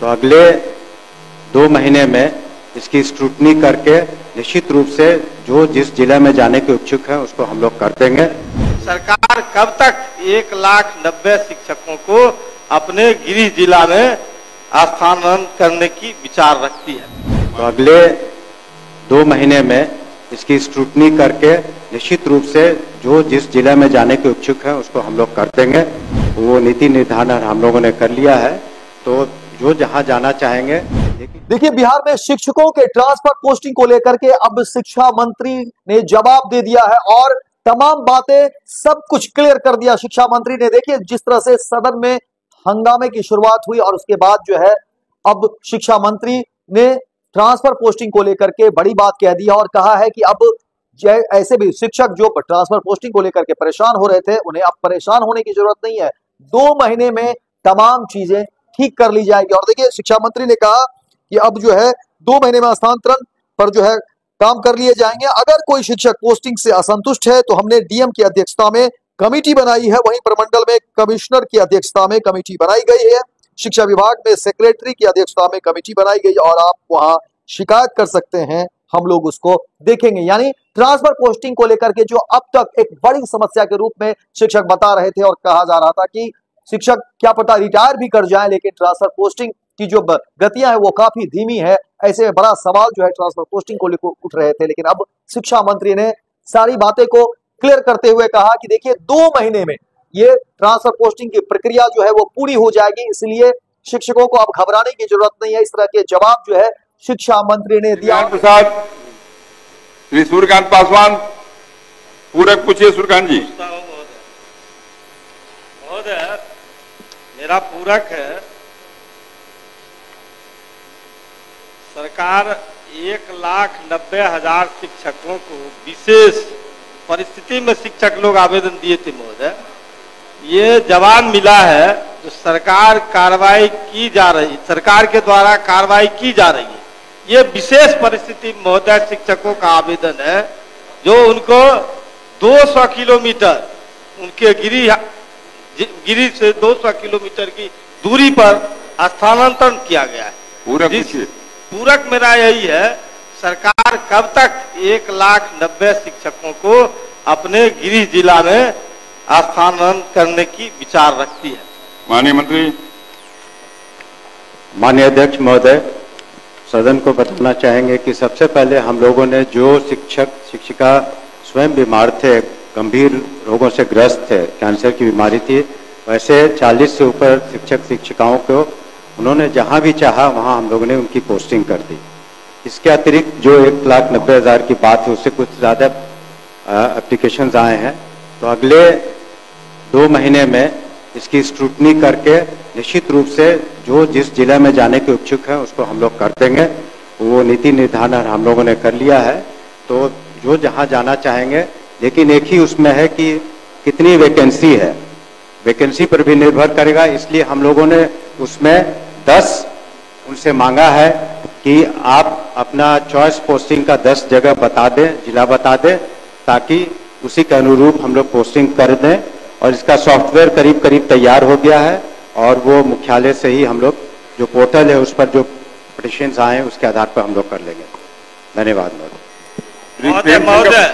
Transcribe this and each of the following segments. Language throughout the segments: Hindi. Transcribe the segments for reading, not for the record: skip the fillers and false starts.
तो अगले 2 महीने में इसकी स्क्रूटनी करके निश्चित रूप से जो जिस जिले में जाने के इच्छुक है उसको हम लोग कर देंगे। सरकार कब तक 1,90,000 शिक्षकों को अपने गृह जिला में स्थानांतरण करने की विचार रखती है? तो अगले 2 महीने में इसकी स्क्रूटनी करके निश्चित रूप से जो जिस जिले में जाने के इच्छुक है उसको हम लोग कर देंगे। वो नीति निर्धारण हम लोगों ने कर लिया है, तो जो जहां जाना चाहेंगे। देखिए, बिहार में शिक्षकों के ट्रांसफर पोस्टिंग को लेकर के अब शिक्षा मंत्री ने जवाब दे दिया है और तमाम बातें सब कुछ क्लियर कर दिया शिक्षा मंत्री ने। देखिए, जिस तरह से सदन में हंगामे की शुरुआत हुई और उसके बाद जो है अब शिक्षा मंत्री ने ट्रांसफर पोस्टिंग को लेकर के बड़ी बात कह दी और कहा है कि अब ऐसे भी शिक्षक जो ट्रांसफर पोस्टिंग को लेकर के परेशान हो रहे थे, उन्हें अब परेशान होने की जरूरत नहीं है। 2 महीने में तमाम चीजें ठीक कर ली जाएगी। और देखिए, शिक्षा मंत्री ने कहा कि अब जो है 2 महीने में हस्तांतरण पर जो है काम कर लिए जाएंगे। अगर कोई शिक्षक पोस्टिंग से असंतुष्ट है तो हमने डीएम की अध्यक्षता में कमेटी बनाई है, वहीं प्रमंडल में कमिश्नर की अध्यक्षता में कमेटी बनाई गई है, शिक्षा विभाग में सेक्रेटरी की अध्यक्षता में कमेटी बनाई गई और आप वहां शिकायत कर सकते हैं, हम लोग उसको देखेंगे। यानी ट्रांसफर पोस्टिंग को लेकर के जो अब तक एक बड़ी समस्या के रूप में शिक्षक बता रहे थे और कहा जा रहा था कि शिक्षक क्या पता रिटायर भी कर जाएं, लेकिन ट्रांसफर पोस्टिंग की जो गतियां है वो काफी धीमी है। ऐसे में बड़ा सवाल जो है ट्रांसफर पोस्टिंग को लेकर उठ रहे थे, लेकिन अब शिक्षा मंत्री ने सारी बातें को क्लियर करते हुए कहा कि देखिए 2 महीने में ये ट्रांसफर पोस्टिंग की प्रक्रिया जो है वो पूरी हो जाएगी, इसलिए शिक्षकों को अब घबराने की जरूरत नहीं है। इस तरह के जवाब जो है शिक्षा मंत्री ने दिया। प्रसाद, श्री सूर्यकांत पासवान, पूरक पूछिए। सूर्यकांत जी। महोदय, मेरा पूरक है, सरकार 1,90,000 शिक्षकों को विशेष परिस्थिति में शिक्षक लोग आवेदन दिए थे महोदय। ये जवाब मिला है जो सरकार कार्रवाई की जा रही, सरकार के द्वारा कार्रवाई की जा रही है। ये विशेष परिस्थिति महोदय शिक्षकों का आवेदन है जो उनको 200 किलोमीटर उनके गिरी से 200 किलोमीटर की दूरी पर स्थानांतरण किया गया है। पूरक मेरा यही है, सरकार कब तक 1,90,000 शिक्षकों को अपने गृह जिला में स्थानांतरण करने की विचार रखती है? माननीय मंत्री। माननीय अध्यक्ष महोदय, सदन को बताना चाहेंगे कि सबसे पहले हम लोगों ने जो शिक्षक शिक्षिका स्वयं बीमार थे, गंभीर रोगों से ग्रस्त थे, कैंसर की बीमारी थी, वैसे 40 से ऊपर शिक्षक शिक्षिकाओं को उन्होंने जहां भी चाहा वहां हम लोगों ने उनकी पोस्टिंग कर दी। इसके अतिरिक्त जो 1,90,000 की बात है उससे कुछ ज़्यादा एप्लीकेशंस आए हैं, तो अगले 2 महीने में इसकी स्क्रूटनी करके निश्चित रूप से जो जिस जिले में जाने के इच्छुक है उसको हम लोग कर देंगे। वो नीति निर्धारण हम लोगों ने कर लिया है, तो जो जहां जाना चाहेंगे, लेकिन एक ही उसमें है कि कितनी वैकेंसी है, वैकेंसी पर भी निर्भर करेगा। इसलिए हम लोगों ने उसमें 10 उनसे मांगा है कि आप अपना चॉइस पोस्टिंग का 10 जगह बता दें, जिला बता दें, ताकि उसी के अनुरूप हम लोग पोस्टिंग कर दें। और इसका सॉफ्टवेयर करीब करीब तैयार हो गया है और वो मुख्यालय से ही हम लोग जो पोर्टल है उस पर जो पिटिशंस आए उसके आधार पर हम लोग कर लेंगे। धन्यवाद महोदय।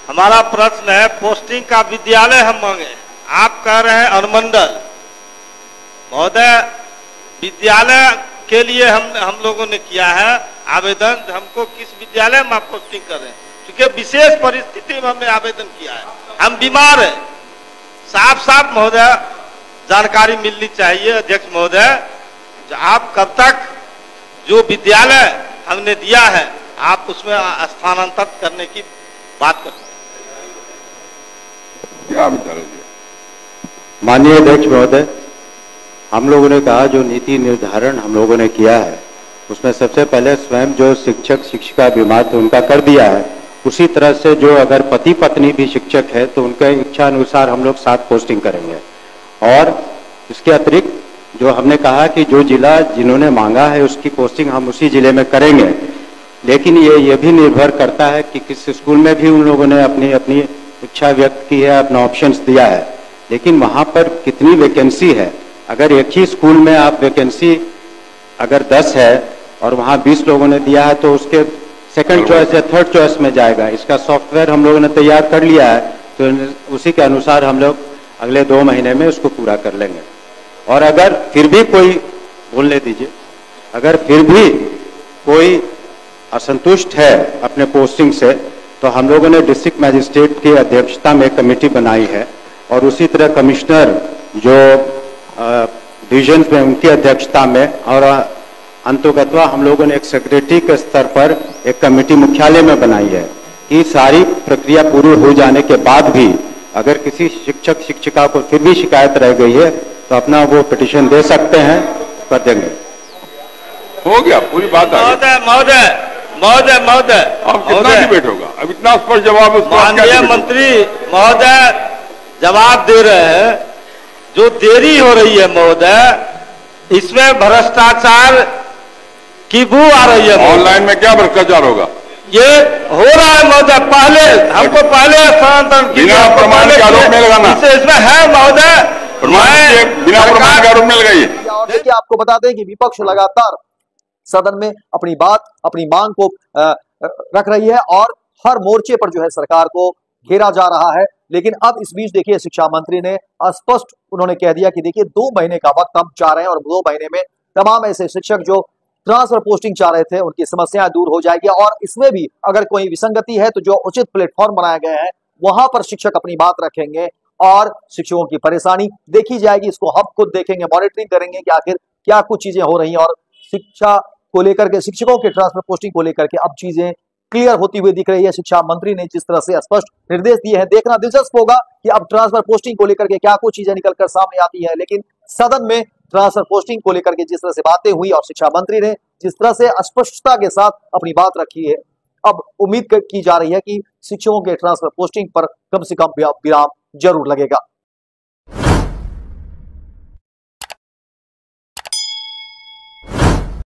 हमारा प्रश्न है, पोस्टिंग का विद्यालय हम मांगे, आप कह रहे हैं अनुमंडल। महोदय, विद्यालय के लिए हम लोगों ने किया है आवेदन, हमको किस विद्यालय में आप पोस्टिंग कर रहे हैं? क्योंकि विशेष परिस्थिति में हमने आवेदन किया है, हम बीमार हैं। साफ साफ महोदय जानकारी मिलनी चाहिए अध्यक्ष महोदय, आप कब तक जो विद्यालय हमने दिया है आप उसमें स्थानांतरित करने की बात करते हैं? माननीय अध्यक्ष महोदय, हम लोगों ने कहा जो नीति निर्धारण हम लोगों ने किया है उसमें सबसे पहले स्वयं जो शिक्षक शिक्षिका बीमार थे उनका कर दिया है। उसी तरह से जो अगर पति पत्नी भी शिक्षक है तो उनके इच्छा अनुसार हम लोग 7 पोस्टिंग करेंगे। और इसके अतिरिक्त जो हमने कहा कि जो जिला जिन्होंने मांगा है उसकी पोस्टिंग हम उसी जिले में करेंगे, लेकिन ये भी निर्भर करता है कि किस स्कूल में भी उन लोगों ने अपनी अपनी इच्छा व्यक्त की है, अपना ऑप्शंस दिया है, लेकिन वहां पर कितनी वैकेंसी है। अगर एक ही स्कूल में आप वैकेंसी अगर 10 है और वहाँ 20 लोगों ने दिया है तो उसके सेकंड चॉइस या थर्ड चॉइस में जाएगा। इसका सॉफ्टवेयर हम लोगों ने तैयार कर लिया है, तो उसी के अनुसार हम लोग अगले 2 महीने में उसको पूरा कर लेंगे। और अगर फिर भी कोई, बोलने दीजिए, अगर फिर भी कोई असंतुष्ट है अपने पोस्टिंग से, तो हम लोगों ने डिस्ट्रिक्ट मैजिस्ट्रेट की अध्यक्षता में कमेटी बनाई है और उसी तरह कमिश्नर जो डिवीजन में उनकी अध्यक्षता में, और अंतोगत्वा हम लोगों ने एक सेक्रेटरी के स्तर पर एक कमेटी मुख्यालय में बनाई है कि सारी प्रक्रिया पूरी हो जाने के बाद भी अगर किसी शिक्षक शिक्षिका को फिर भी शिकायत रह गई है तो अपना वो पिटीशन दे सकते हैं, कर देंगे। हो गया, पूरी बात आ गई। महोदय महोदय महोदय अब कितना डिबेट होगा? अब इतना स्पष्ट जवाब उसको माननीय मंत्री महोदय जवाब दे रहे हैं। जो देरी हो रही है महोदय, इसमें भ्रष्टाचार की बू आ रही है। ऑनलाइन में क्या भ्रष्टाचार होगा? ये हो रहा है महोदय, पहले हमको पहले स्थानांतरण बिना प्रमाण के आरोप में लगाना, इसमें है महोदय, बिना प्रमाण के आरोप में लगाइए। और देखिए, आपको बता दें कि विपक्ष लगातार सदन में अपनी बात, अपनी मांग को रख रही है और हर मोर्चे पर जो है सरकार को घेरा जा रहा है। लेकिन अब इस बीच देखिए, शिक्षा मंत्री ने स्पष्ट उन्होंने कह दिया कि देखिए 2 महीने का वक्त हम चाह रहे हैं और 2 महीने में तमाम ऐसे शिक्षक जो ट्रांसफर पोस्टिंग चाह रहे थे उनकी समस्याएं दूर हो जाएगी। और इसमें भी अगर कोई विसंगति है तो जो उचित प्लेटफॉर्म बनाए गए हैं वहां पर शिक्षक अपनी बात रखेंगे और शिक्षकों की परेशानी देखी जाएगी। इसको हम खुद देखेंगे, मॉनिटरिंग करेंगे कि आखिर क्या कुछ चीजें हो रही हैं। और शिक्षा को लेकर के, शिक्षकों के ट्रांसफर पोस्टिंग को लेकर के अब चीजें क्लियर होती हुई दिख रही है। शिक्षा मंत्री ने जिस तरह से स्पष्ट निर्देश दिए हैं, देखना दिलचस्प होगा कि अब ट्रांसफर पोस्टिंग को लेकर के क्या कुछ चीजें निकलकर सामने आती है। लेकिन सदन में ट्रांसफर पोस्टिंग को लेकर के जिस तरह से बातें हुई और शिक्षा मंत्री ने जिस तरह से स्पष्टता के साथ अपनी बात रखी है, अब उम्मीद की जा रही है कि शिक्षकों के ट्रांसफर पोस्टिंग पर कम से कम विराम जरूर लगेगा।